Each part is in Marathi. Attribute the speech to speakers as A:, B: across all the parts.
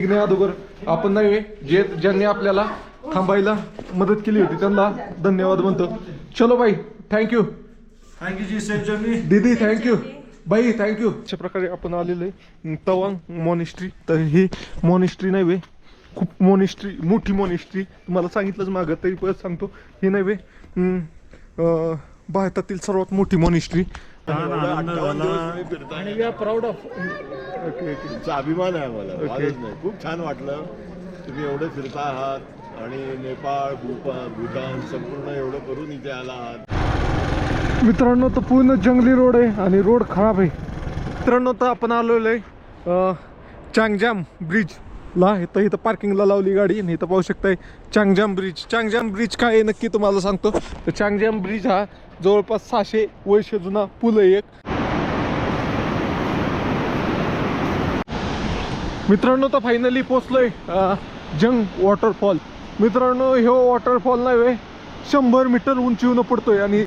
A: अगोदर आपण नाही जे ज्यांनी आपल्याला थांबायला मदत केली होती त्यांना धन्यवाद म्हणतो. चलो भाई, थँक्यू
B: जी सेफ जर्नी.
A: दीदी थँक्यू बाई, थँक्यू. अशा प्रकारे आपण आलेलो आहे तवांग मॉनिस्ट्री. तर ही मॉनिस्ट्री नाही वे, खूप मॉनिस्ट्री, मोठी मॉनिस्ट्री. तुम्हाला सांगितलंच मागं, तरी परत सांगतो, हे नाही वे भारतातील सर्वात मोठी मॉनिस्ट्री. आणि we are proud of. Okay okay,
C: तुमचा अभिमान आहे आम्हाला. नाही, खूप छान वाटलं तुम्ही एवढे फिरता आहात आणि नेपाळ, भूतान संपूर्ण एवढं करून इथे आला आहात.
A: मित्रांनो, तर पूर्ण जंगली रोड आहे आणि रोड खराब आहे. मित्रांनो, तर आपण आलेलो आहे चांगजाम ब्रिजला. इथं पार्किंगला लावली गाडी आणि इथं पाहू शकताय चांगजाम ब्रिज. चांगजाम ब्रिज काय आहे नक्की तुम्हाला सांगतो. तर चांगजाम ब्रिज हा जवळपास 600 वर्ष जुना पूल आहे एक. मित्रांनो, तर फायनली पोचलोय जंग वॉटरफॉल. मित्रांनो, ह्यो वॉटरफॉल नाही 100 मीटर उंचीवरून पडतोय आणि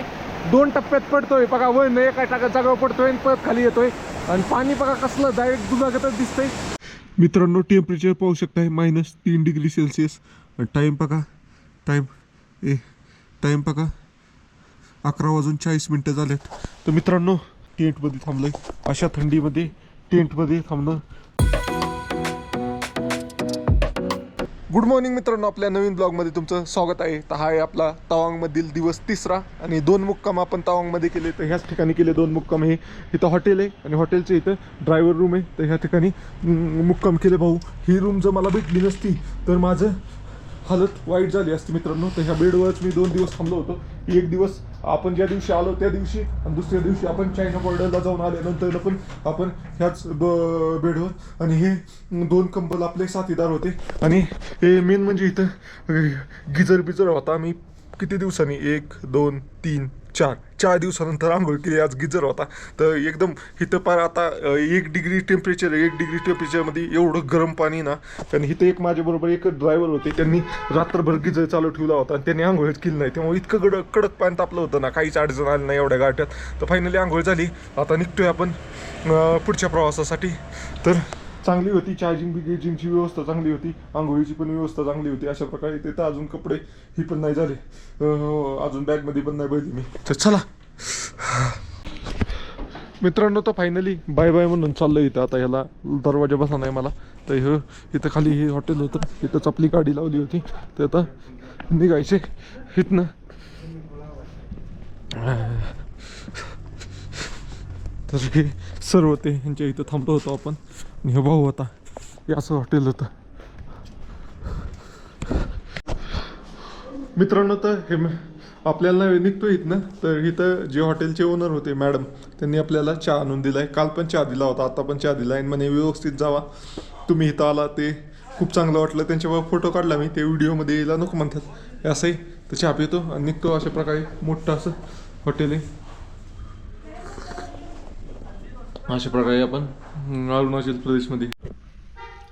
A: 2 टप्प्यात पडतोय. बघा, वन एका जागेवर पडतोय आणि परत खाली येतोय आणि पाणी बघा कसलं डायरेक्ट दुधागतच दिसतंय. मित्रांनो, टेम्परेचर पाहू शकताय -3 डिग्री सेल्सिअस. टाईम बघा, टाईम बघा 11:40 झालेत. तर मित्रांनो, टेंटमध्ये थांबलोय. अशा थंडीमध्ये टेंटमध्ये थांबणं. गुड मॉर्निंग मित्रांनो, आपल्या नवीन ब्लॉगमध्ये तुमचं स्वागत आहे. तर हा आहे आपला तवांगमधील दिवस 3रा आणि 2 मुक्काम आपण तवांगमध्ये केले. तर ह्याच ठिकाणी केले 2 मुक्काम. हे इथं हॉटेल आहे आणि हॉटेलचं इथं ड्रायव्हर रूम आहे. तर ह्या ठिकाणी मुक्काम केले. भाऊ, ही रूम जर मला भेटली नसती तर माझं हालत वाईट झाली असती मित्रांनो. तर ह्या बेडवरच मी 2 दिवस थांबलो होतो. एक दिवस आपण ज्या दिवशी आलो त्या दिवशी आणि दुसऱ्या दिवशी आपण चायना बॉर्डरला जाऊन आल्यानंतर पण आपण ह्याच बेडवर. आणि हे 2 कंबल आपले साथीदार होते. आणि हे मेन म्हणजे इथं गिजर होता. मी किती दिवसांनी 1 2 3 4 दिवसानंतर आंघोळ केली. आज गिजर होता. तर एकदम इथं पार आता 1 डिग्री टेम्परेचर, 1 डिग्री टेम्परेचरमध्ये एवढं गरम पाणी ना. आणि इथं एक माझ्याबरोबर एक ड्रायव्हर होते, त्यांनी रात्रभर गिजर चालू ठेवला होता आणि त्यांनी आंघोळच केली नाही. त्यामुळे इतकं कडक पाणी तापलं होतं ना, काहीच अडचण आली नाही एवढ्या गाठ्यात. तर फायनली आंघोळ झाली. आता निघतोय आपण पुढच्या प्रवासासाठी. तर चांगली होती चार्जिंगची व्यवस्था, चांगली होती आंघोळीची पण व्यवस्था चांगली होती. अशा प्रकारे तिथं अजून कपडे ही पण नाही झाले, अजून बॅगमध्ये पण नाही बघितली मी. तर चला मित्रांनो, तर फायनली बाय बाय म्हणून चाललं. इथं आता ह्याला दरवाजा बसा नाही मला. तर हे इथं खाली हे हॉटेल होतं, इथंच आपली गाडी लावली होती. तर आता निघायचे इथनं. तर हे सर होते, ह्यांच्या इथं थांबलो होतो आपण. आणि हे भाऊ होता. हे असं हॉटेल होतं मित्रांनो. तर हे आपल्याला निघतो इथनं. तर इथं जे हॉटेलचे ओनर होते मॅडम, त्यांनी आपल्याला चहा आणून दिलाय. काल पण चहा दिला होता, आता पण चहा दिला आहे. म्हणे व्यवस्थित जावा, तुम्ही इथं आला ते खूप चांगलं वाटलं. त्यांच्यावर फोटो काढला मी, ते व्हिडिओमध्ये यायला नको म्हणतात. असंही तर चहा पितो आणि निघतो. अशा प्रकारे मोठं असं हॉटेल आहे. अशा प्रकारे आपण अरुणाचल प्रदेशमध्ये.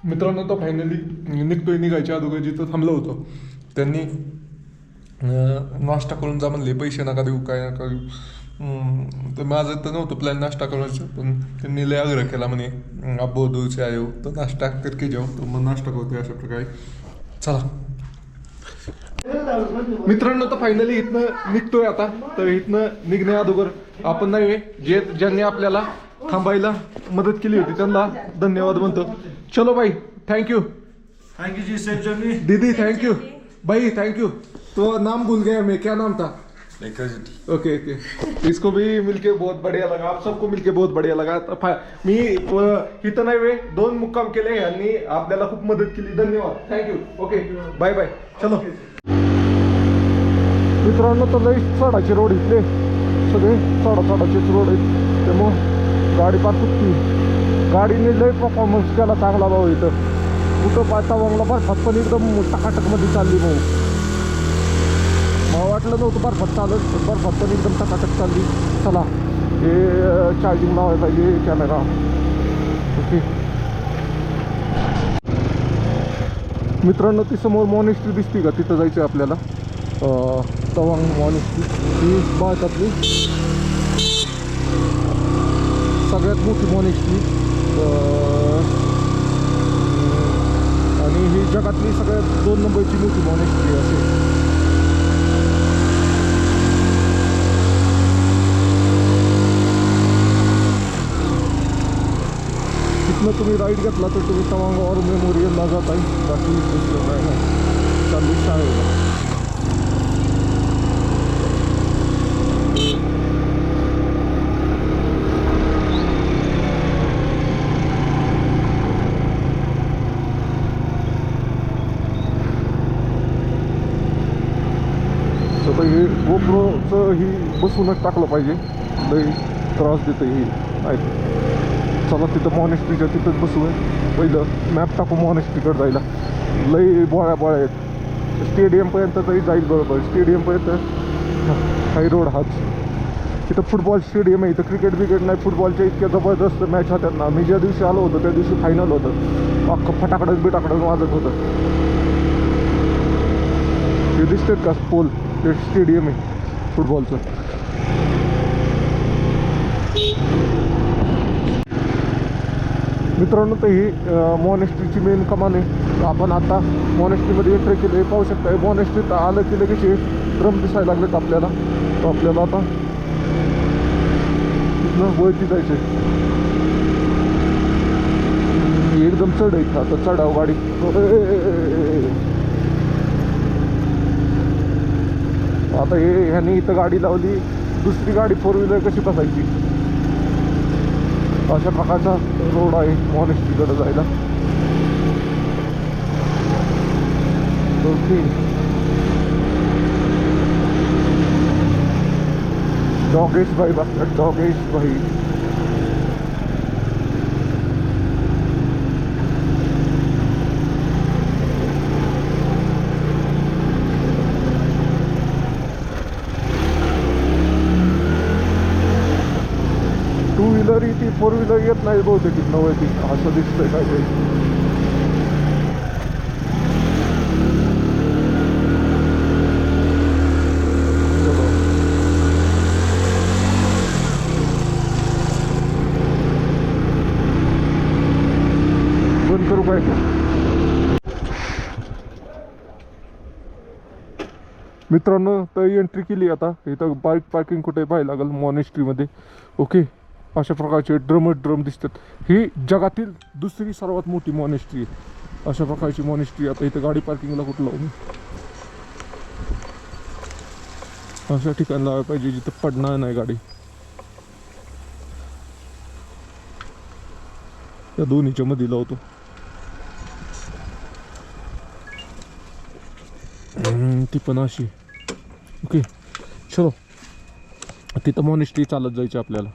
A: मित्रांनो, तर फायनली निघायच्या अगोदर जिथं थांबलो होतो त्यांनी नाश्ता करून जा म्हणले. पैसे नका देऊ, काय नका देऊ. तर माझं तर नव्हतं प्लॅन नाश्ता करायचं, पण त्यांनी लय आग्रह केला म्हणे आप बहुत दूर से आए हो तर नाश्ता करके जाऊ. तर मग नाश्ता करतोय अशा प्रकारे. चला मित्रांनो, तर फायनली इथनं निघतोय आता. तर इथनं निघण्या अगोदर आपण नाही जे ज्यांनी आपल्याला थांबायला मदत केली होती त्यांना धन्यवाद म्हणतो. चलो भाई, थँक्यू
B: जी सेफ जर्नी.
A: दीदी थँक्यू भाई, थँक्यू. तो नाम भूल गया मैं, क्या नाम था? Okay okay. इसको भी मिलके बहुत बढ़िया लगा, आप सबको मिलके बहुत बढ़िया लगा. मी इथं नाही 2 मुक्काम केले यांनी आपल्याला खूप मदत केली. धन्यवाद, थँक्यू. Okay, bye bye. चलो मित्रांनो, तर लई सडाचे रोड इथले सगळे सडाचेच रोड आहेत. त्यामुळं गाडी पार चुकती. गाडीने लई परफॉर्मन्स केला चांगला भाऊ. इथं कुठं पाहता वांगला बर्फात पण एकदम टकाटकमध्ये चालली भाऊ. मला वाटलं नव्हतं बर्फात चालत, पण बर्फात पण एकदम टकाटक चालली. चला, हे चार्जिंग लावायला पाहिजे कॅमेरा. ओके मित्रांनो, ती समोर मॉनिस्ट्री दिसते का, तिथं जायचं आहे आपल्याला. तवांग मॉनिस्ट्री ही भारतातली सगळ्यात मोठी मॉनिस्ट्री. जगातली सगळ्यात 2 नंबरची मोठी मॉनेस्ट्री असे. तिथनं तुम्ही राईड घेतला तर तुम्ही तवांग वॉर मेमोरियलला जाताय. बाकी दुसरं काय नाही, चालू शाळेला. तर हे गोप्रोचं ही बसूनच टाकलं पाहिजे, लई त्रास देतं ही. नाही चला तिथं मॉनेस्ट्रीच्या तिथंच बसूया. पहिलं मॅप टाकू मॉनेस्ट्रीकडे जायला. लई बोळ्या आहेत. स्टेडियमपर्यंत तरी जाईल बरोबर. स्टेडियमपर्यंत हाय रोड हाच. इथं फुटबॉल स्टेडियम आहे. इथं क्रिकेट नाही, फुटबॉलच्या इतक्या जबरदस्त मॅच होत्या ना. मी ज्या दिवशी आलो होतो त्या दिवशी फायनल होतं. अख्खं फटाकडच वाजत होतं. ते दिसतात का पोल, ते स्टेडियम आहे फुटबॉलचं. मित्रांनो तर ही मॉनेस्ट्रीची मेन कमान आहे. आपण आता मॉनेस्ट्रीमध्ये एंट्री केली आहे. पाहू शकता मॉनेस्ट्रीत आलं की लगेच ड्रम दिसायला लागलेत आपल्याला. तर आपल्याला आता तिथनं वरती जायचं आहे. एकदम चढ आहे. आता चढाव गाडी. आता ह्याने इथं गाडी लावली, दुसरी गाडी 4 व्हीलर कशी बसायची. अशा प्रकारचा रोड आहे मॉनेस्ट्रीकडे जायला. ओके, डॉगेश भाई बसतात. डॉगेश भाई टू व्हीलर ती 4 व्हीलर येत नाही बहुतेक इथनं वरती, असं दिसतंय काहीतरी. बंद करू काय? मित्रांनो तर एंट्री केली. आता इथं बाईक पार्किंग कुठे पाहायला लागेल मॉनेस्ट्रीमध्ये. ओके, अशा प्रकारचे ड्रम दिसतात. ही जगातील दुसरी सर्वात मोठी मॉनेस्ट्री आहे. अशा प्रकारची मॉनेस्ट्री. आता इथं गाडी पार्किंगला कुठं लावू? अशा ठिकाणी लावायला पाहिजे जिथं पडणार नाही गाडी. या दोन्हीच्या मध्ये लावतो. ती पण अशी. ओके चलो, तिथं मॉनेस्ट्री चालत जायची आपल्याला.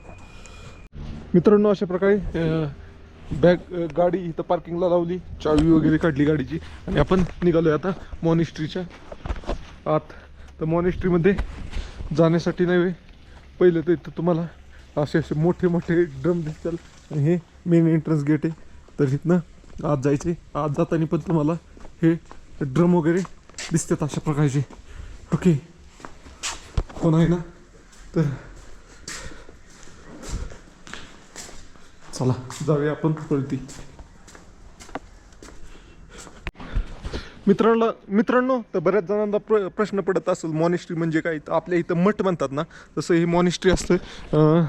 A: मित्रांनो अशा प्रकारे गाडी इथं पार्किंगला लावली, चावी वगैरे काढली गाडीची आणि आपण निघालोय आता मॉनेस्ट्रीच्या आत. तर मॉनेस्ट्रीमध्ये जाण्यासाठी नाही, पहिलं तर इथं तुम्हाला असे मोठे ड्रम दिसतील आणि हे मेन एंट्रन्स गेट आहे. तर इथनं आत जायचे. आत जाताना पण तुम्हाला हे ड्रम वगैरे दिसतात अशा प्रकारचे. ओके, कोण आहे ना? तर चला जाऊया आपण वरती. मित्रांनो तर बऱ्याच जणांना प्रश्न पडत असेल मॉनेस्ट्री म्हणजे काय. तर आपल्या इथं मठ म्हणतात ना, तसं ही मॉनेस्ट्री असतं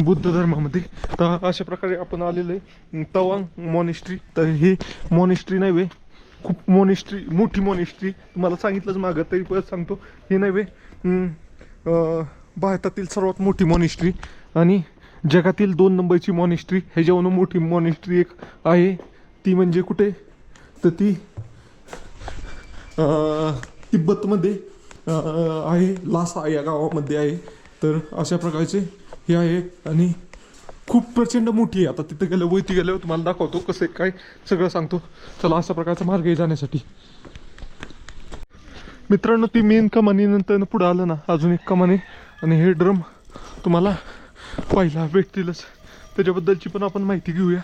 A: बुद्ध धर्मामध्ये. तर अशा प्रकारे आपण आलेलो आहे तवांग मॉनेस्ट्री. तर ही मॉनेस्ट्री नाही वे, खूप मोठी मॉनेस्ट्री. तुम्हाला सांगितलंच मागं, तरी परत सांगतो. ही नाही वे भारतातील सर्वात मोठी मॉनेस्ट्री आणि जगातील 2 नंबरची मॉनेस्ट्री. ह्याच्यावरून मोठी मॉनेस्ट्री एक आहे ती म्हणजे कुठे, तर ती तिब्बतमध्ये आहे, लासा या गावामध्ये आहे. तर अशा प्रकारचे हे आहे आणि खूप प्रचंड मोठी आहे. आता तिथं गेल्यावर तुम्हाला दाखवतो कसं काय सगळं सांगतो. चला, अशा प्रकारचा मार्ग आहे जाण्यासाठी. मित्रांनो ती मेन कमानीनंतर पुढं आलं ना, अजून एक कमान आहे आणि हे ड्रम तुम्हाला पाहायला भेटतीलच. त्याच्याबद्दलची पण आपण माहिती घेऊया.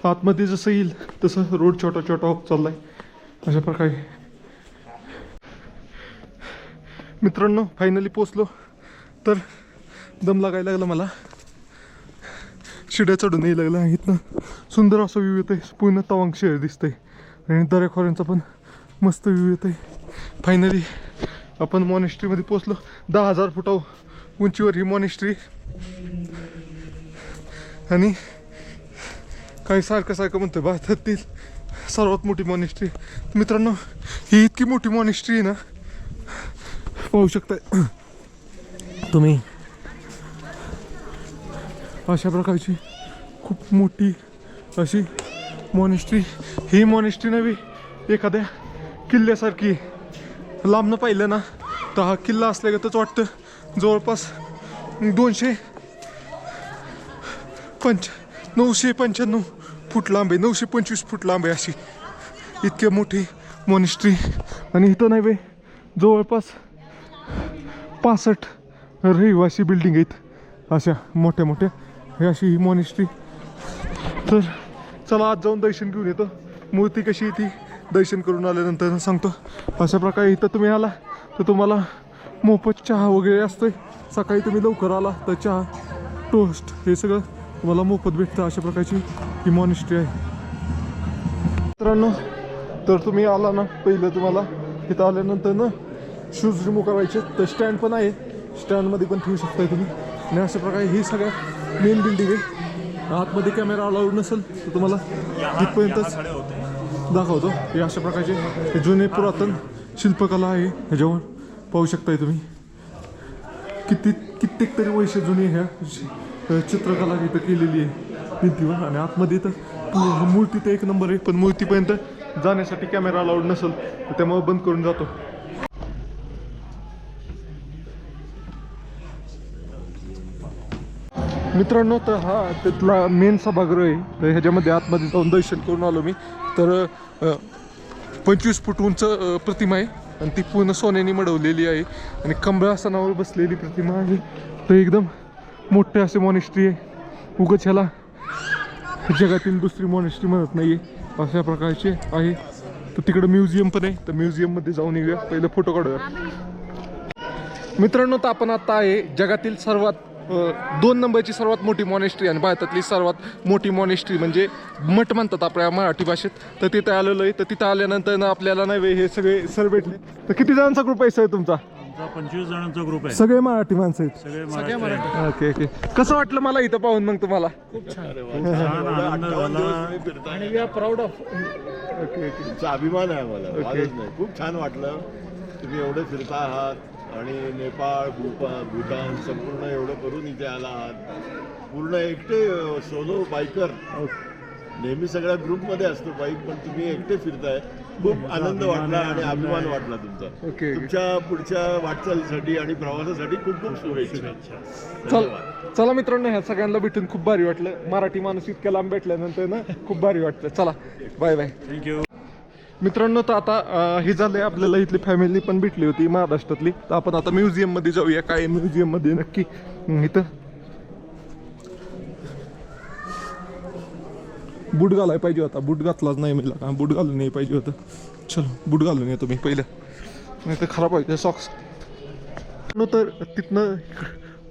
A: आतमध्ये जसं येईल तसं रोड छोटा होत चाललाय अशा प्रकारे. मित्रांनो फायनली पोचलो. तर दम लागायला लागला मला. शिड्या चढून यायला लागल्या आहेत ना. सुंदर असं व्ह्यू येत आहे. पूर्ण तवांग शहर दिसतंय आणि दऱ्याखोऱ्यांचा पण मस्त व्ह्यू येत आहे. फायनली आपण मॉनेस्ट्रीमध्ये पोचलो. 10,000 फुटा उंचीवर ही मॉनेस्ट्री आणि काही सारखं म्हणतोय भारतातील सर्वात मोठी मॉनेस्ट्री. मित्रांनो ही इतकी मोठी मॉनेस्ट्री आहे ना, पाहू शकताय तुम्ही. अशा प्रकारची खूप मोठी अशी मॉनेस्ट्री. ही मॉनेस्ट्री नव्हे एखाद्या किल्ल्यासारखी. लांबनं पाहिलं ना तर हा किल्ला असल्यागतच वाटतं. जवळपास 995 फूट लांब आहे, 925 फूट लांब आहे अशी इतकी मोठी मॉनेस्ट्री. आणि इथं नाही जवळपास 65 रहिवासी बिल्डिंग आहेत अशा मोठ्या मोठ्या. हे अशी ही मॉनेस्ट्री. तर चला आज जाऊन दर्शन घेऊन येतो. मूर्ती कशी आहे ती दर्शन करून आल्यानंतर सांगतो. अशा प्रकारे इथं तुम्ही आला तर तुम्हाला मोफत चहा वगैरे असतोय. सकाळी तुम्ही लवकर आला तर चहा टोस्ट हे सगळं तुम्हाला मोफत भेटतं. अशा प्रकारची ही मॉनेस्ट्री आहे. मित्रांनो तर तुम्ही आला ना, पहिलं तुम्हाला इथं आल्यानंतर ना शूज रिमूव्ह करायचे. तर स्टँड पण आहे, स्टँडमध्ये पण ठेवू शकताय तुम्ही. आणि अशा प्रकारे ही सगळ्यात मेन बिल्डिंग आहे. आतमध्ये कॅमेरा अलाउड नसेल तर तुम्हाला तिथपर्यंतच दाखवतो. हे अशा प्रकारचे जुने पुरातन शिल्पकला आहे. ह्याच्यावर पाहू शकताय तुम्ही. कित्येक तरी वर्ष जुनी ह्या चित्रकला इथं केलेली आहे भिंतीवर. आणि आतमध्ये तर मूर्ती तर एक नंबर आहे, पण मूर्तीपर्यंत जाण्यासाठी कॅमेरा अलाउड नसेल तर त्यामुळे बंद करून जातो. मित्रांनो तर हा तिथला मेन सभागृह आहे. तर ह्याच्यामध्ये आतमध्ये जाऊन दर्शन करून आलो मी. तर 25 फूट उंच प्रतिमा आहे आणि ती पूर्ण सोन्याने मडवलेली आहे आणि कमळासनावर बसलेली प्रतिमा आहे. तर एकदम मोठे असे मॉनेस्ट्री आहे. उगाच ह्याला जगातील दुसरी मॉनेस्ट्री म्हणत नाही आहे, अशा प्रकारचे आहे. तर तिकडं म्युझियम पण आहे. तर म्युझियममध्ये जाऊन येऊया. पहिलं फोटो काढूया. मित्रांनो तर आपण आता आहे जगातील सर्वात 2 नंबरची सर्वात मोठी मॉनेस्ट्री आणि भारतातली सर्वात मोठी मॉनेस्ट्री म्हणजे मठ म्हणतात आपल्या मराठी भाषेत. तर तिथं आलेलो आहे. तर तिथं आल्यानंतर ना आपल्याला नाही हे सगळे सर भेटले. तर किती जणांचा ग्रुप आहे सर तुमचा?
B: 25 जणांचा ग्रुप आहे.
A: सगळे मराठी माणसं आहेत.
B: सगळे मराठी.
A: Okay okay. कसं वाटलं मला इथं पाहून मग तुम्हाला?
C: आणि we are proud of.
A: Okay okay.
C: तुमचा अभिमान आहे आम्हाला. वादच नाही. खूप छान वाटलं. तुम्ही एवढे फिरता आहात आणि नेपाळ भूतान संपूर्ण एवढं करून इथे आला आहात. पूर्ण एकटे सोलो बायकर. नेहमी सगळ्या ग्रुपमध्ये असतो बाईक, पण तुम्ही एकटे फिरताय. खूप आनंद वाटला आणि अभिमान वाटला तुमचा. तुमच्या पुढच्या वाटचालीसाठी आणि प्रवासासाठी खूप खूप शुभेच्छा.
A: चला मित्रांनो, ह्या सगळ्यांना भेटून खूप भारी वाटलं. मराठी माणूस इतक्या लांब भेटल्यानंतर ना खूप भारी वाटलं. चला बाय बाय.
B: थँक्यू.
A: मित्रांनो तर आता हे झालंय, आपल्याला इथली फॅमिली पण भेटली होती महाराष्ट्रातली. तर आपण आता म्युझियममध्ये जाऊया. काय म्युझियममध्ये नक्की इथं बूट घालायला पाहिजे होता. बूट घातलाच नाही मला. का बूट घालून नाही पाहिजे होतं. चलो बूट घालून येतो मी पहिलं, नाही तर खराब व्हायचं सॉक्स. तर तिथनं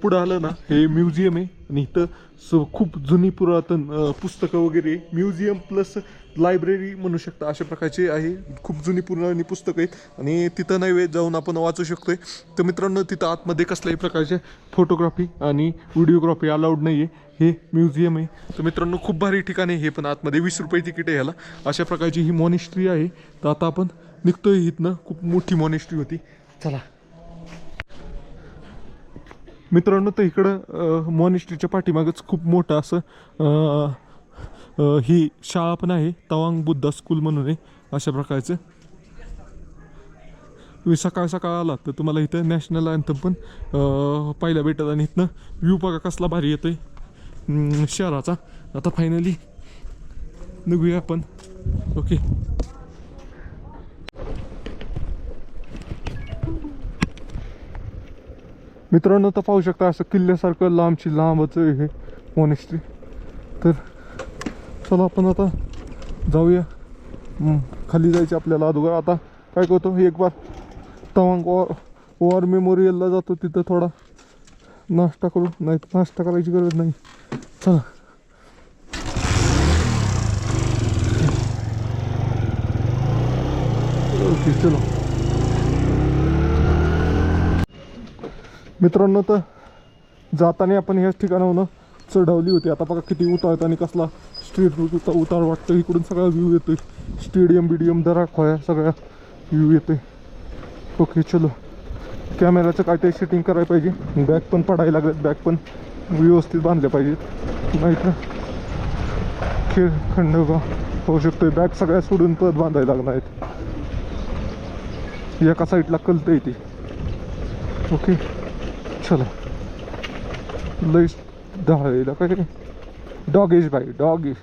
A: पुढं आलं ना हे म्युझियम आहे आणि इथं खूप जुनी पुरातन पुस्तकं वगैरे. म्युझियम प्लस लायब्ररी म्हणू शकता अशा प्रकारची आहे. खूप जुनी पुराणी पुस्तकं आहेत आणि तिथं नाही वेळ जाऊन आपण वाचू शकतोय. तर मित्रांनो तिथं आतमध्ये कसल्याही प्रकारचे फोटोग्राफी आणि व्हिडिओग्राफी अलाउड नाही आहे. हे म्युझियम आहे. तर मित्रांनो खूप भारी ठिकाण आहे हे. पण आतमध्ये 20 रुपये तिकीट आहे ह्याला. अशा प्रकारची ही मॉनेस्ट्री आहे. तर आता आपण निघतोय इथनं. खूप मोठी मॉनेस्ट्री होती. चला मित्रांनो, तर इकडं मॉनेस्ट्रीच्या पाठीमागच खूप मोठं असं ही शाळा पण आहे. तवांग बुद्धा स्कूल म्हणून आहे. अशा प्रकारचं तुम्ही सकाळ सकाळ आलात तर तुम्हाला इथं नॅशनल अँथम पण पाहायला भेटत. आणि इथनं व्ह्यू बघा कसला भारी येतोय शहराचा. आता फायनली निघूया आपण. ओके मित्रांनो, तर पाहू शकता असं किल्ल्यासारखं लांबची लांबच हे मॉनेस्ट्री. तर चला आपण आता जाऊया. खाली जायचं आपल्याला अगोदर. आता काय करतो, एक बार तवांग वॉर मेमोरियलला जातो. तिथं थोडा नाश्ता करू. नाही नाश्ता करायची गरज नाही. चला ओके चलो मित्रांनो, तर जाताना आपण ह्याच ठिकाणाहून चढवली होती. आता बघा किती उतार आणि कसला स्ट्रीट उतार वाटतं. इकडून सगळा व्ह्यू येतोय. स्टेडियम बिडियम दराखोया सगळ्या व्ह्यू येतोय. ओके चलो, कॅमेराचं काय ते सेटिंग करायला पाहिजे. बॅग पण पडायला लागल्यात, बॅग पण व्यवस्थित बांधल्या पाहिजेत, नाही तर खेळ खंडोबा होऊ शकतोय. बॅग सगळ्या सोडून परत बांधायला लागणार आहेत. एका साईडला कलतं येते. ओके चला, लई दहायला काय डॉगेश भाई डॉगेश.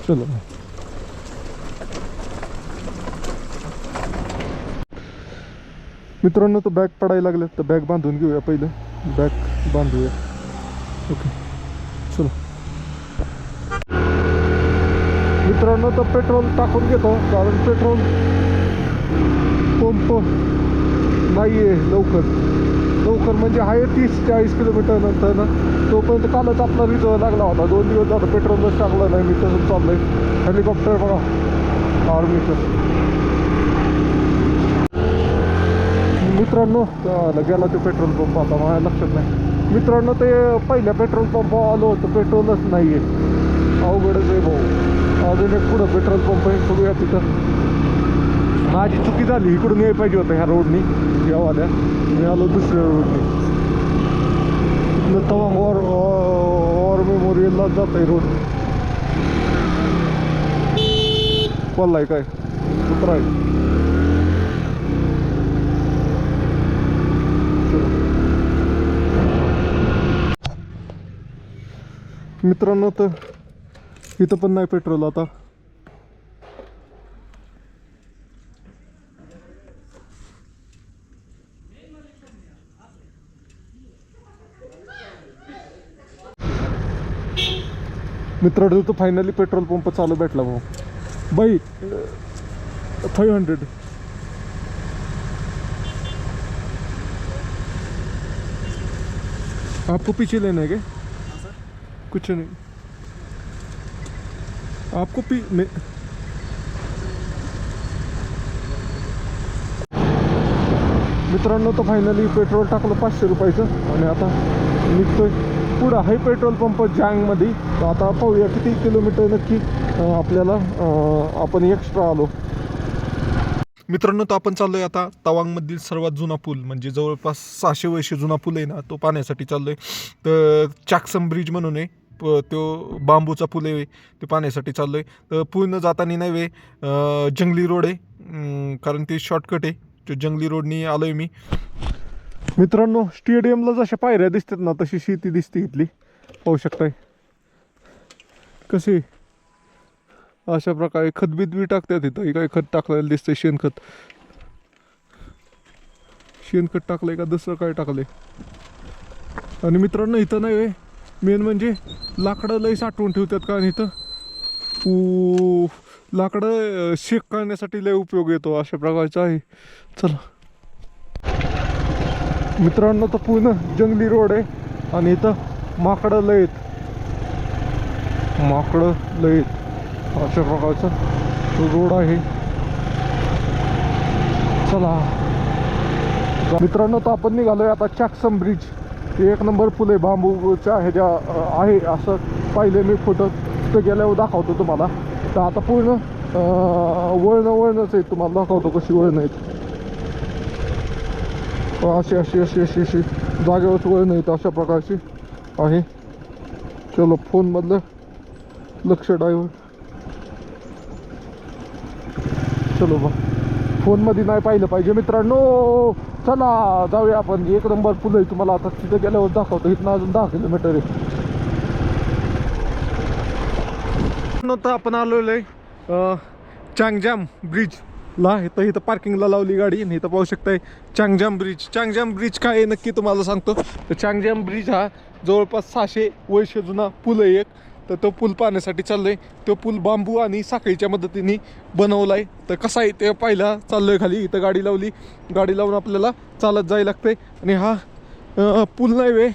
A: चलो मित्रांनो, तर बॅग पडायला लागले तर बॅग बांधून घेऊया. पहिलं बॅग बांधूया. ओके चलो मित्रांनो, तर पेट्रोल टाकून घेतो कारण पेट्रोल पंप नाही आहे लवकर म्हणजे आहे 30-40 किलोमीटर नंतर ना. तोपर्यंत कालच आपला रिझर्व लागला होता. 2 दिवस झालं पेट्रोलच टाकलं नाही. मी तसंच चाललंय. हेलिकॉप्टर बघा आर्मीचं. मित्रांनो गेला तो पेट्रोल पंप, आता माझ्या लक्षात नाही. मित्रांनो, ते पहिल्या पेट्रोल पंपावर आलो होतं, पेट्रोलच नाही आहे. अवघडच आहे भाऊ. अजून एक पुढं पेट्रोल पंप आहे, बघूया तिथं. माझी चुकी झाली, इकडून यायला पाहिजे होतं ह्या रोडनी, यावाल्या. मी आलो दुसऱ्या रोडनी. इथलं तवांग वॉर मेमोरियलला जात आहे रोड. पडलाय काय उतराय. मित्रांनो, तर इथं पण नाही पेट्रोल आता. मित्रांनो, तो फायनली पेट्रोल पंप चालू भेटला भाऊ. बाई 500. आपको पीछे लेना है क्या? कुछ नहीं आपको मित्रांनो, तो फायनली पेट्रोल टाकलं 500 रुपयाचं आणि आता निघतोय. पुढं आहे पेट्रोल पंप जांगमध्ये. तर आता पाहूया किती किलोमीटर नक्की आपल्याला आपण एक्स्ट्रा आलो. मित्रांनो, तर आपण चाललोय आता तवांगमधील सर्वात जुना पूल, म्हणजे जवळपास 600 वर्ष जुना पूल आहे ना, तो पाहण्यासाठी चाललोय. तर चाकसम ब्रिज म्हणून आहे, तो बांबूचा पूल आहे, ते पाहण्यासाठी चाललोय. तर पूर्ण जाताना नाही वे जंगली रोड आहे, कारण ते शॉर्टकट आहे. तो जंगली रोडनी आलोय मी. मित्रांनो, स्टेडियमला जशा पायऱ्या दिसतात ना, तशी शेती दिसते इथली. पाहू शकताय कसे अशा प्रकारे खतबीत बी टाकतात इथं. काय खत टाकलेलं दिसतंय, शेणखत टाकलंय का दुसरं काय टाकलंय. आणि मित्रांनो, इथं नाही मेन म्हणजे लाकडं लई साठवून ठेवतात, कारण इथं लाकडं शेक करण्यासाठी लय उपयोग येतो. अशा प्रकारचं आहे. चला मित्रांनो, तर पूर्ण जंगली रोड आहे आणि इथं माकडं लय आहेत. अशा प्रकारचा रोड आहे. चला मित्रांनो, तर आपण निघालोय आता चाकसम ब्रिज. हे 1 नंबर पूल आहे, बांबूच्या ह्याच्या आहे असं पाहिले मी फोटो. तिथं गेल्यावर दाखवतो तुम्हाला. तर आता पूर्ण वळणच आहे, तुम्हाला दाखवतो कशी वळण आहेत. अशी जागेवरच वळण आहेत, अशा प्रकारची आहे. चलो, फोनमधलं लक्ष ड्रायव्हर. चलो बा, फोनमध्ये नाही पाहिलं पाहिजे मित्रांनो. चला जाऊया आपण. 1 नंबर पूल आहे, तुम्हाला आता तिथं गेल्यावर दाखवतो. इथनं अजून 10 किलोमीटर आहे. तर आपण आलेलो आहे चांगजाम ब्रिजला. इथं पार्किंगला लावली गाडी आणि इथं पाहू शकताय चांगजाम ब्रिज काय आहे नक्की तुम्हाला सांगतो. तर चांगजाम ब्रिज हा जवळपास 600 वर्ष जुना पूल आहे एक. तर तो पूल पाहण्यासाठी चाललोय. तो पूल बांबू आणि साखळीच्या मदतीने बनवला आहे. तर कसा आहे ते पाहिला चाललोय खाली. इथं गाडी लावून आपल्याला चालत जायला लागतंय. आणि हा पूल नाही वे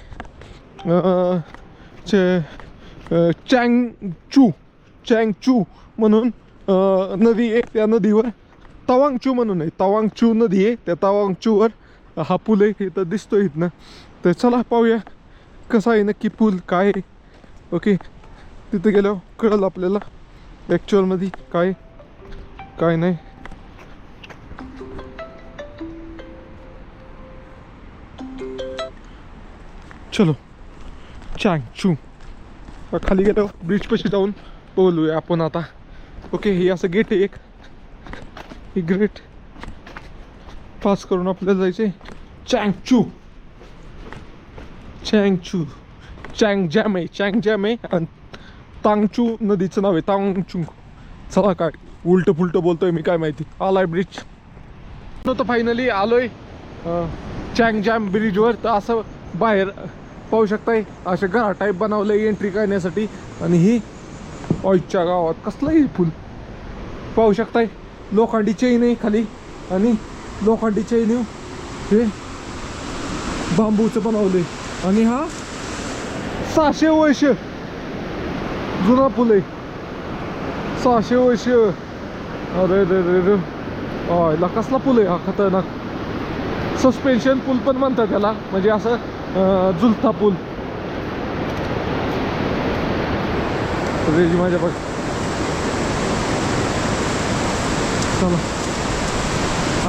A: चँगचू म्हणून नदी आहे, त्या नदीवर तवांगचू म्हणून आहे, तवांगचू नदी आहे, त्या तवांगचूवर हा पूल आहे इथं दिसतोय इथनं. तर चला पाहूया कसा आहे नक्की पूल काय आहे. ओके, तिथं गेल्यावर कळलं आपल्याला ॲक्च्युअलमध्ये काय काय नाही. चलो चांगचू खाली गेलो ब्रिज पाशी जाऊन बोलूया आपण आता. ओके, हे असं गेट आहे एक, ही ग्रेट पास करून आपल्याला जायचंय चांगचू. चांगचू चांगजॅम आहे आणि तांगचू नदीचं नाव आहे तांगचू. चला काय उलट फुलट बोलतोय मी काय माहिती. आलाय ब्रिज तर फायनली आलोय चांगजॅम ब्रिजवर. तर असं बाहेर पाहू शकताय असे घरा टाईप बनवलं एंट्री करण्यासाठी. आणि ही ऑईच्या गावात कसलंही फुल पाहू शकताय. लोखंडी चेन आहे खाली आणि लोखंडी चेन हे बांबूचं बनवलंय. आणि हा 600 वर्ष जुना पूल आहे, 600 वर्ष. अरे रे रे रे ला कसला पूल आहे हा खतरनाक. सस्पेन्शन पूल पण म्हणतात त्याला, म्हणजे असं झुलता पूल. रेजी माझ्या बघ. चला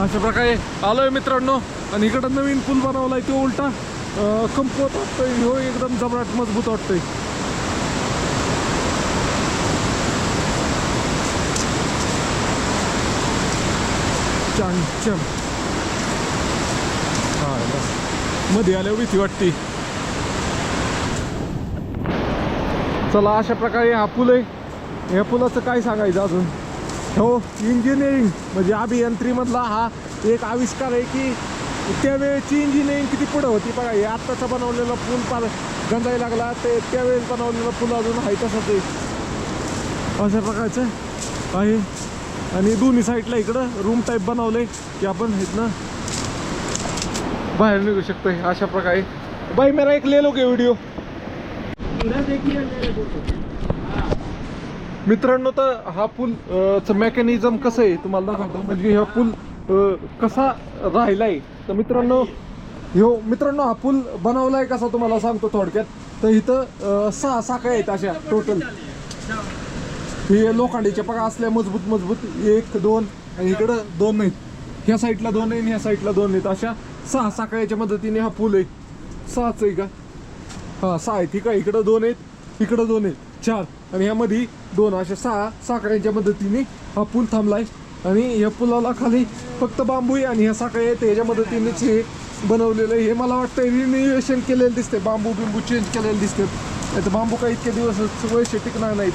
A: अशा प्रकारे आलोय मित्रांनो. आणि इकडं नवीन पूल बनवलाय तो उलटा कमकुवत वाटतोय, हो एकदम जबराट मजबूत वाटतोय. चांगचम मध्ये आल्यावर भीती वाटते. चला अशा प्रकारे हा पूल आहे. या पुलाचं काय सांगायचं अजून. हो इंजिनिअरिंग म्हणजे अभियांत्रीमधला हा एक आविष्कार आहे की त्यावेळेची इंजिनिअरिंग किती पुढं होती बघा. हे आत्ताचा बनवलेला पूल पार गंजायला लागला, ते त्यावेळेस बनवलेला पूल अजून आहे तसंच आहे. अशा प्रकारचं आहे. आणि दोन्ही साईडला इकडं रूम टाईप बनवलंय की आपण इथनं बाहेर निघू शकतोय अशा प्रकारे. भाई मेरा एक ले लो के व्हिडिओ. मित्रांनो तर हा पूल चं मेकॅनिझम कसं आहे तुम्हाला दाखवतो. म्हणजे हा पूल कसा राहिलाय तर मित्रांनो हा पूल बनवलाय कसा तुम्हाला सांगतो थोडक्यात. तर इथं 6 साखळ्या आहेत अशा टोटल. हे लोखंडीच्या पगा असल्या मजबूत 1 2 आणि इकडं 2 आहेत. ह्या साईडला 2 आहे आणि ह्या साईडला 2 आहेत. अशा 6 साखळ्याच्या मदतीने हा पूल आहे. 6च आहे का, हां 6 आहे ठीक आहे. इकडं 2 आहेत, इकडं 2 आहेत, 4 आणि ह्यामध्ये 2 अशा 6 साखळ्यांच्या मदतीने हा पूल थांबलाय. आणि ह्या पुलाला खाली फक्त बांबू आहे आणि ह्या साखळ्या आहेत ह्याच्या मदतीनेच हे बनवलेलं आहे. हे मला वाटतं रिन्युएशन केलेलं दिसते, बांबू चेंज केलेले दिसतात. नाही तर बांबू काही इतके दिवस वर्ष टिकणार नाहीत.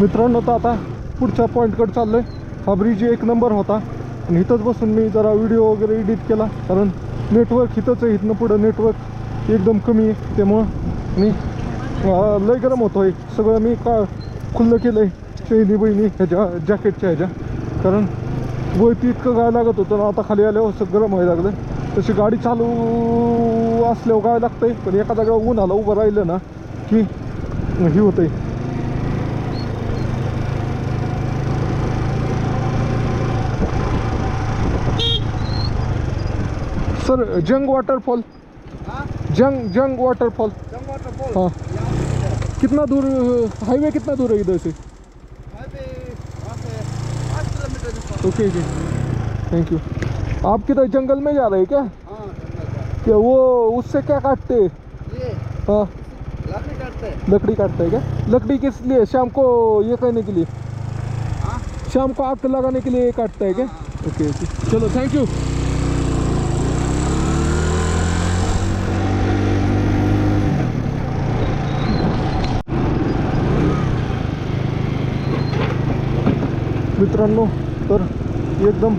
A: मित्रांनो तर आता पुढच्या पॉईंटकडे चाललोय. हा ब्रिज 1 नंबर होता आणि इथंच बसून मी जरा व्हिडिओ वगैरे एडिट केला, कारण नेटवर्क इथंच आहे. इथनं पुढं नेटवर्क एकदम कमी आहे, त्यामुळं मी लय गरम होतो आहे. सगळं मी खुल्लं केलं आहे शैली बहिणी ह्याच्या जॅकेटच्या ह्याच्या, कारण वरती इतकं गाय लागत होतं ना, आता खाली आल्यावर सगळं गरम व्हायला लागलं. तशी गाडी चालू असल्यावर गाय लागतंय, पण एका जागेवर उन्हाला उभं राहिलं ना की हे होतंय. Sir Jang waterfall, Jang waterfall हाँ कितना दूर, हाईवे कितना दूर है इधर से? Okay ji thank you. आप किधर जंगल में जा रहे हैं क्या? क्या वो उससे क्या काटते हैं? हाँ लकड़ी काटता है क्या? लकड़ी किस लिए? शाम को ये करने के लिए, शाम को आग लगाने के लिए काटता है क्या? ओके ओके, चलो थैंक यू. मित्रांनो, तर एकदम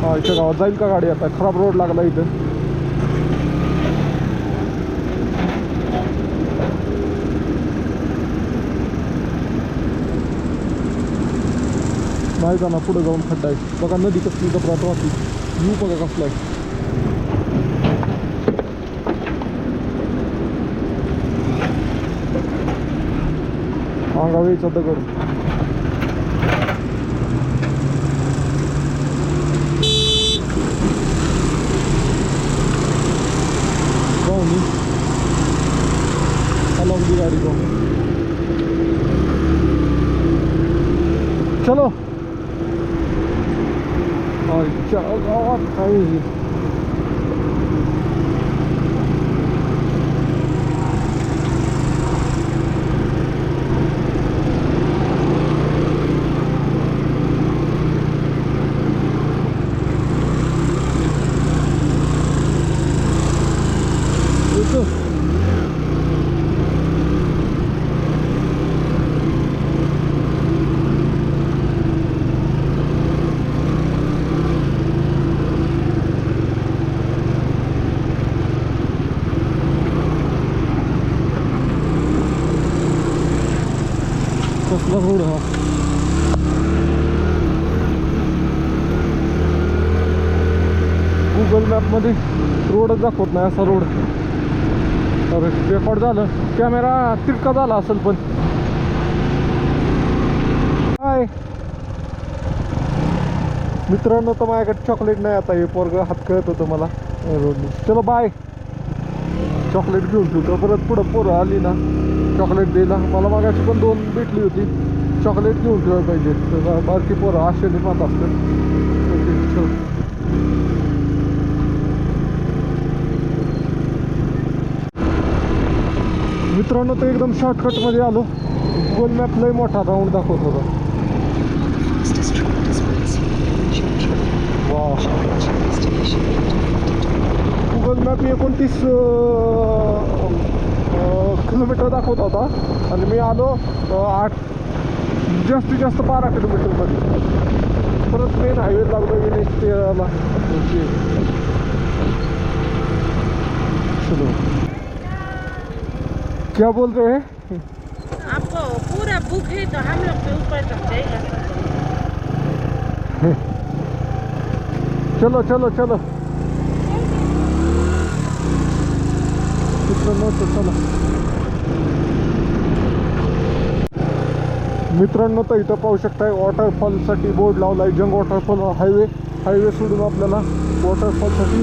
A: इथं गावात जाईल का गाडी? आता खराब रोड लागला इथं. नाही जाणार, पुढे जाऊन खड्डा आहे बघा. नदी कसली जबरात वाहती, व्ह्यू बघा कसला आहे. अंगावेचा दगड. पाहुणी अलॉंग दी गाड़ी को. चलो गावात काही कसला रोड हा. गुगल मॅपमध्ये रोडच दाखवत नाही असा रोड. अरे रेकॉर्ड झालं, कॅमेरा तिरका झाला असेल पण. हाय मित्रांनो, तर माझ्याकडे चॉकलेट नाही. आता हे पोरगं हात कळत होतं मला रोडनी. चलो बाय. चॉकलेट घेऊन ठेवतो, परत पुढं पोरं आली ना चॉकलेट द्यायला. मला मागाशी पण 2 भेटली होती. चॉकलेट घेऊन ठेवायला पाहिजे, तर बारकी पोरं आशेने पाहत असतात. ओके चल. मित्रांनो, तर एकदम शॉर्टकटमध्ये आलो. गुगल मॅप लय मोठा राऊंड दाखवत होता. वा, गुगल मॅप 29 किलोमीटर दाखवत होता आणि मी आलो 8, जास्तीत जास्त 12 किलोमीटरमध्ये. परत मेन हायवे लागलो NH13ला. चलो, क्या बोल रहे हैं?
D: आपको पूरा बुक है तो हम लोग पे ऊपर तक जाएगा.
A: चलो चलो चलो चला. मित्रांनो, तर इथं पाहू शकताय वॉटरफॉलसाठी बोर्ड लावलाय. जंग वॉटरफॉल हायवे सोडून आपल्याला वॉटरफॉलसाठी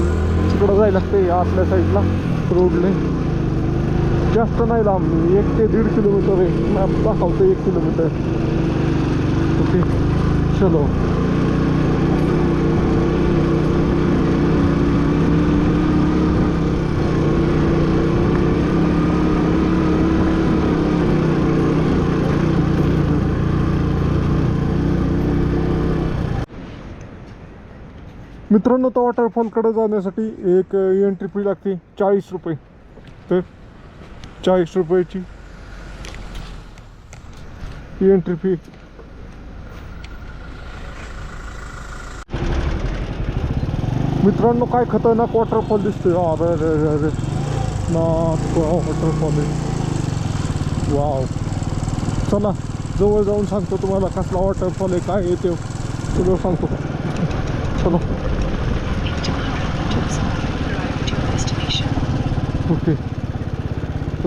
A: तिकडं जायला लागते या आपल्या साईडला रोडने. जास्त नाही लांब, 1 ते 1.5 किलोमीटर आहे. मॅप दाखवतो 1 किलोमीटर. ओके चलो. मित्रांनो, तो वॉटरफॉलकडे जाण्यासाठी एक एंट्री फी लागते 40 रुपये. तर 40 रुपयाची एंट्री फी. मित्रांनो, काय खतरनाक वॉटरफॉल दिसतोय. अरे अरे अरे अरे ना, वॉटरफॉल आहे. वाव. चला जवळ जाऊन सांगतो तुम्हाला कसला वॉटरफॉल आहे, काय आहे ते सगळं सांगतो. चलो. ओके,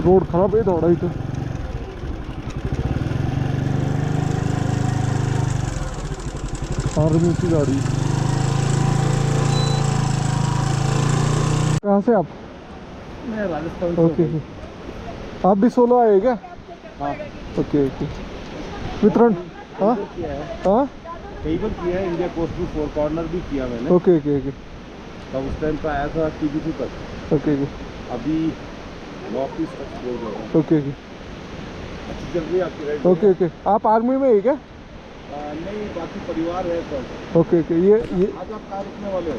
A: रोड खराब आहे थोडा इथं. आर्मी की गाड़ी. कहाँ से आप?
E: मैं राजस्थान
A: ओके, आप भी सोलो आए क्या?
E: हाँ,
A: ओके ओके. मित्रण हाँ
E: किया है,
A: हाँ
E: कई बार किया है. इंडिया कोस्ट भी 4 कॉर्नर भी किया मैंने.
A: ओके ओके ओके
E: तब उस टाइम पे आया था TBC तक.
A: Okay okay.
E: अभी नॉर्थ ईस्ट एक्सप्लोर कर रहा हूँ।
A: ओके
E: अच्छी चल रही है आपकी राइड?
A: Okay okay. आप आर्मी में है क्या?
E: नहीं, बाकी परिवार है सब।
A: Okay okay. ये
E: आज आप कहाँ रुकने वाले हो?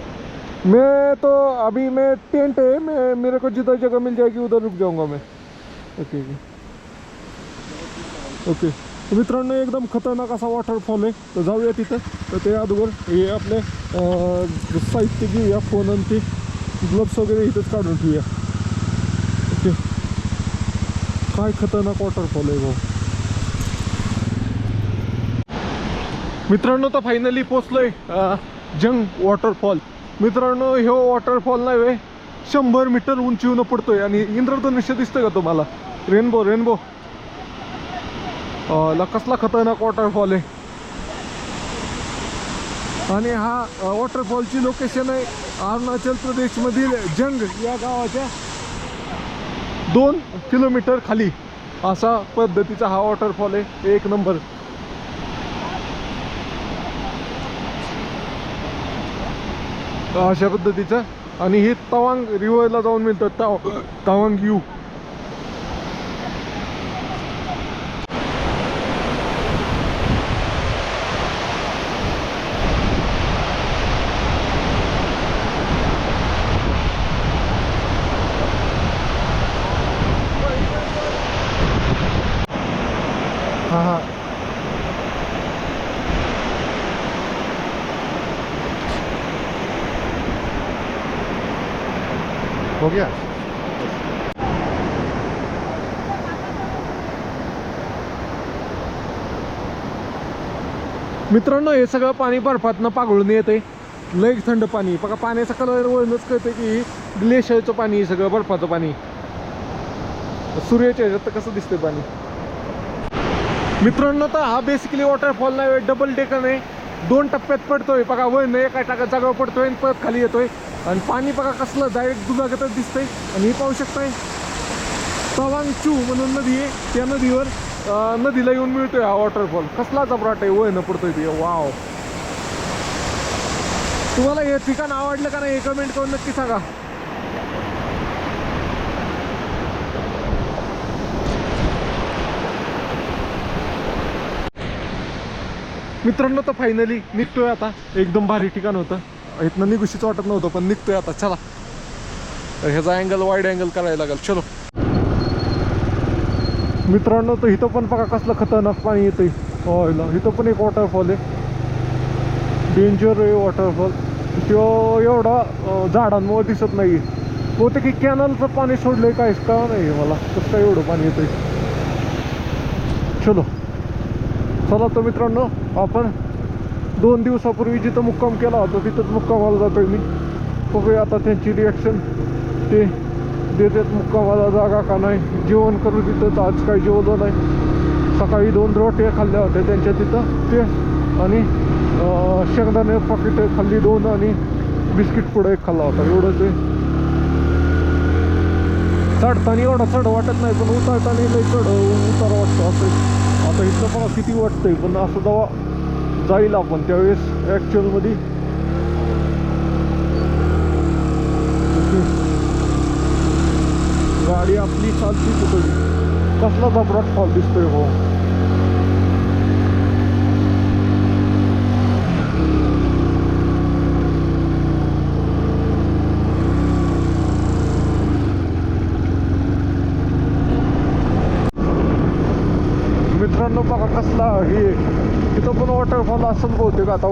A: मैं तो अभी मैं टेंट है, मैं मेरे को जिधर जगह मिल जाएगी उधर रुक जाऊंगा मैं। Okay okay okay. तर मित्रांनो एकदम खतरनाक असा वॉटरफॉल आहे, तर जाऊया तिथं. तर ते अगोदर हे आपले साहित्य घेऊया, फोन आणि ते ग्लव्स वगैरे इथंच काढून ठेवूया. ओके. काय खतरनाक वॉटरफॉल आहे भाऊ. मित्रांनो तर फायनली पोचलोय जंग वॉटरफॉल. मित्रांनो ह्यो वॉटरफॉल नाही वे 100 मीटर उंचीवरून पडतोय आणि इंद्रधनुष्य दिसतंय का तुम्हाला? Rainbow rainbow. कसला खतरनाक वॉटरफॉल आहे. आणि हा वॉटरफॉलची लोकेशन आहे अरुणाचल प्रदेशमधील जंग या गावाच्या 2 किलोमीटर खाली असा पद्धतीचा हा वॉटरफॉल आहे. एक नंबर. अशा पद्धतीचं. आणि हे तवांग रिव्हरला जाऊन मिळतं, तवांग यू. हाँ हाँ हो गया. मित्रांनो हे सगळं पाणी बर्फातनं पागळून येते. लय थंड पाणी. बघा पाण्याचा कलर वळूनच कळते की ग्लेशियरचं पाणी, सगळं बर्फाचं पाणी. सूर्याच्या ह्याच्यात तर कसं दिसतंय पाणी. मित्रांनो तर हा बेसिकली वॉटरफॉल नाही, डबल डेकन आहे. 2 टप्प्यात पडतोय. बघा वळण एका जागेवर पडतोय आणि परत खाली येतोय. आणि पाणी बघा कसलं डायरेक्ट दुधागतच दिसतंय. आणि हे पाहू शकताय तवांग चू म्हणून नदी आहे, त्या नदीवर नदीला येऊन मिळतोय हा वॉटरफॉल. कसला जबराट आहे, वळण पडतोय ते. वाव. तुम्हाला हे ठिकाण आवडलं का नाही हे कमेंट करून नक्की सांगा. मित्रांनो तर फायनली निघतोय आता. एकदम भारी ठिकाण होतं. इथनं निघूशीच वाटत नव्हतं पण निघतोय आता. चला ह्याचा अँगल वाईड अँगल करायला लागेल. चलो मित्रांनो तर इथं पण बघा कसलं खतरनाक पाणी येतंय. इथं पण एक वॉटरफॉल आहे. डेंजर आहे वॉटरफॉल. तो एवढा झाडांमुळे दिसत नाही. बहुतेक की कॅनलचं पाणी सोडलंय काय का नाही मला. कसं काय एवढं पाणी येतंय. चलो चला तर मित्रांनो आपण 2 दिवसापूर्वी जिथं मुक्काम केला होता तिथंच मुक्कामाला जातोय मी. बघूया आता त्यांची रिॲक्शन. ते देतात मुक्कामाला जागा का नाही. जेवण करू तिथं. आज काही जेवलो नाही. सकाळी 2 रोट्या खाल्ल्या होत्या त्यांच्या तिथं ते. आणि शेंगदाणे पाकिट खाल्ली 2 आणि बिस्किट पुढे 1 खाल्ला होता. एवढंच आहे. चढताना एवढा चढ वाटत नाही पण उतरताना लई उतार वाटतो असं. आता इथं बघा किती वाटतंय पण असं जेव्हा जाईल आपण त्यावेळेस ॲक्च्युअलमध्ये गाडी आपली चालती कुठं. कसला जबराट फॉल दिसतोय हो. मित्रांनो बघा कसला हे. इथं पण वॉटरफॉल असं बहुतेक. आता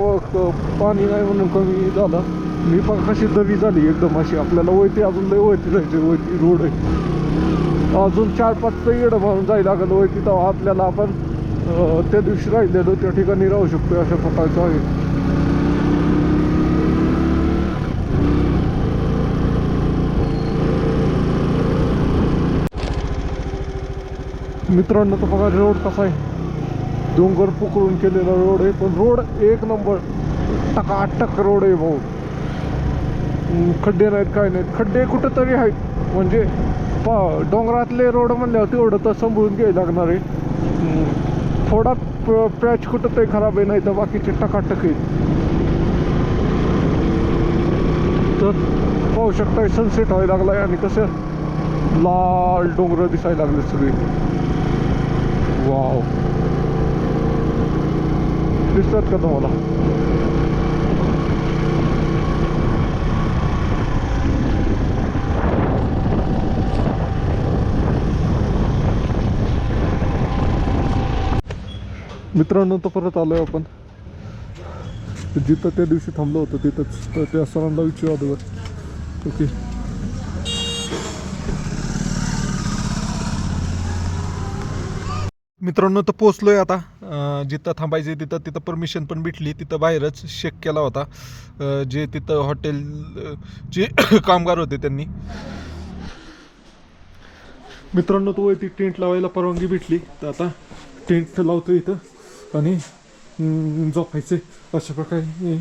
A: पाणी नाही म्हणून कमी झालं. मी पण कशी दवी झाली एकदम अशी. आपल्याला वळती अजून लय वळती जायची. वळती रोड आहे अजून 4-5 येडं म्हणून जायला लागलं वळती. तेव्हा आपल्याला आपण त्या दिवशी राहिलेलो त्या ठिकाणी राहू शकतो. अशा प्रकारचं आहे. मित्रांनो तर बघा रोड कसा आहे. डोंगर पुकळून केलेला रोड आहे पण रोड एक नंबर टकाटक रोड आहे भाऊ. खड्डे नाहीत काय नाहीत. खड्डे कुठंतरी आहेत म्हणजे डोंगरातले रोड म्हणल्यावर तेवढं तर सांभाळून घ्यायला लागणार आहे. थोडा पॅच कुठंतरी खराब आहे नाही तर बाकीचे टकाटक आहेत. तर पाहू शकता सनसेट व्हायला लागलाय आणि कसं लाल डोंगर दिसायला लागले सगळे. वाव, दिसतात का तुम्हाला? मित्रांनो, तर परत आलोय आपण जिथं त्या दिवशी थांबलो होतो तिथंच. तर त्या सरांना विचारू अगोदर. ओके, मित्रांनो, तर पोचलोय आता. जिथं थांबायचे तिथं परमिशन पण भेटली. तिथं बाहेरच चेक केला होता. जे तिथं हॉटेल जे कामगार होते त्यांनी. मित्रांनो, तो ती टेंट लावायला परवानगी भेटली. तर आता टेंट लावतो इथं आणि झोपायचे. अशा प्रकारे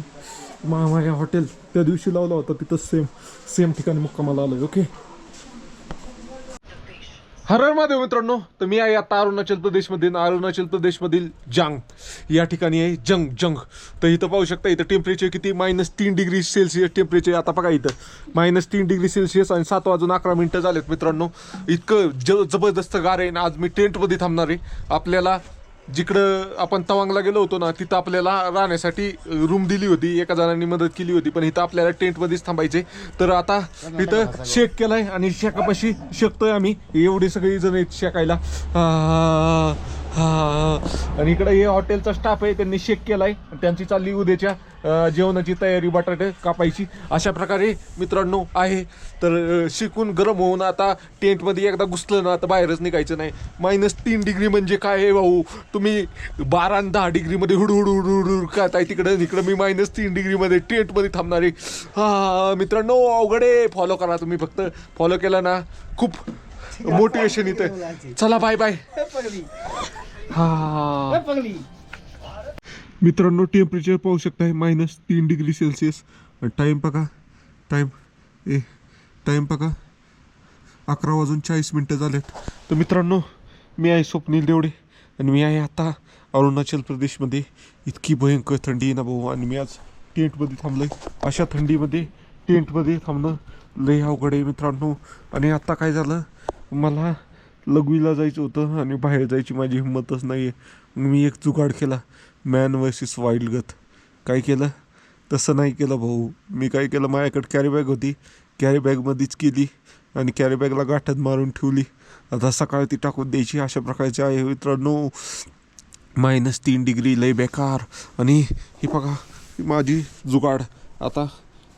A: महामाया हॉटेल त्या दिवशी लावला होता तिथं सेम ठिकाणी मुक्कामाला आलोय. ओके, हर हर महादेव मित्रांनो. तर मी आहे आता अरुणाचल प्रदेशमधील जांग या ठिकाणी आहे. जंग. तर इथं पाहू शकता, इथं टेम्परेचर किती -3 डिग्री सेल्सिअस टेम्परेचर. आता बघा इथं -3 डिग्री सेल्सिअस आणि 7:11 झालेत मित्रांनो. इतकं जबरदस्त गार आहे ना. आज मी टेंटमध्ये थांबणार आहे. आपल्याला जिकडं आपण तवांगला गेलो होतो ना, तिथं आपल्याला राहण्यासाठी रूम दिली होती, एका जणांनी मदत केली होती, पण इथं आपल्याला टेंटमध्येच थांबायचे. तर आता इथं शेक केलाय आणि शेकापाशी शेकतोय आम्ही. एवढी सगळी जण आहेत शेकायला. आणि इकडे हे हॉटेलचा स्टाफ आहे, त्यांनी शेक केलाय. त्यांची चालली उद्याच्या जेवणाची तयारी, बटाटे कापायची. अशा प्रकारे मित्रांनो आहे. तर शिकून गरम होऊन आता टेंटमध्ये एकदा घुसलं ना, आता बाहेरच निघायचं नाही. -3 डिग्री म्हणजे काय आहे भाऊ? तुम्ही 12 आणि 10 डिग्रीमध्ये हुडहुड काय तिकडं मी -3 डिग्रीमध्ये टेंटमध्ये थांबणार आहे. मित्रांनो, अवघडे. फॉलो करा तुम्ही, फक्त फॉलो केला ना खूप मोटिवेशन इथं. चला, बाय बाय. मित्रांनो, टेम्परेचर पाहू शकताय -3 डिग्री सेल्सिअस. टाईम बघा, टाईम बघा 11:40 झालेत. तर मित्रांनो, मी आहे स्वप्नील देवडे आणि मी आहे आता अरुणाचल प्रदेशमध्ये. इतकी भयंकर थंडी आहे ना भाऊ, आणि मी आज टेंटमध्ये थांबलोय. अशा थंडीमध्ये टेंटमध्ये थांबणं लय अवघड आहे मित्रांनो. आणि आता काय झालं, मला लघवीला जायचं होतं आणि बाहेर जायची माझी हिंमतच नाही आहे. मग मी एक जुगाड केला, मॅन वर्सेस वाईल्ड गत. काय केलं? तसं नाही केलं भाऊ. मी काय केलं, माझ्याकडे कॅरी बॅग होती, कॅरी बॅगमध्येच केली आणि कॅरी बॅगला गाठत मारून ठेवली. आता सकाळी ती टाकून द्यायची. अशा प्रकारचे आहे मित्रांनो. -3 डिग्री, लय बेकार. आणि ही बघा माझी जुगाड. आता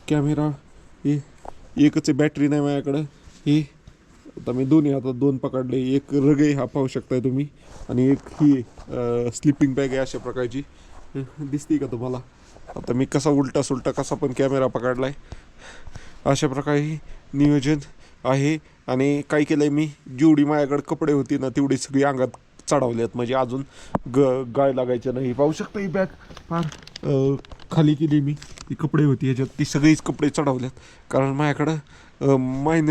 A: कॅमेरा हे एकच आहे, बॅटरी नाही माझ्याकडं. हे आता मी दोन्ही हातात 2 पकडले. एक रगे हा पाहू शकताय तुम्ही, आणि एक ही स्लिपिंग बॅग आहे अशा प्रकारची. दिसते का तुम्हाला? आता मी कसा उलटा सुलटा कसा पण कॅमेरा पकडलाय. अशा प्रकारे नियोजन आहे. आणि काय केलंय मी, जेवढी माझ्याकडे कपडे होती ना तेवढी सगळी अंगात चढवल्यात, म्हणजे अजून गाय लागायचं नाही. पाहू शकता ही बॅग फार खाली केली मी. ती कपडे होती ह्याच्यात, ती सगळीच कपडे चढवल्यात. कारण माझ्याकडं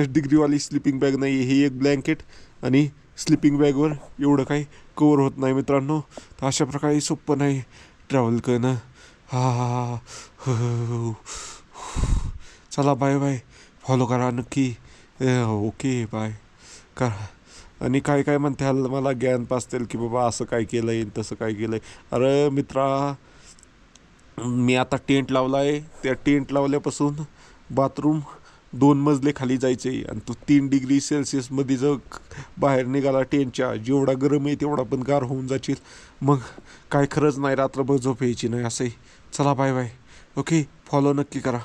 A: -, डिग्रीवाली स्लिपिंग बॅग नाही. ही एक ब्लँकेट आणि स्लिपिंग बॅगवर एवढं काही कवर होत नाही मित्रांनो. तर अशा प्रकारे सोपं नाही ट्रॅव्हल करणं. चला, बाय बाय. फॉलो करा नक्की. ओके, बाय करा. आणि काय काय म्हणताल, मला ज्ञान पाचतील की बाबा असं काय केलं आहे, तसं काय केलं आहे. अरे मित्रा, मी आता टेंट लावला आहे. त्या टेंट लावल्यापासून बाथरूम 2 मजले खाली जायचे, आणि तो 3 डिग्री सेल्सिअसमध्ये जर बाहेर निघाला टेंटच्या, जेवढा गरम आहे तेवढा पण गार होऊन जाशील. मग काय खरंच नाही, रात्रभर झोप यायची नाही. असंही. चला, बाय बाय. ओके, फॉलो नक्की करा.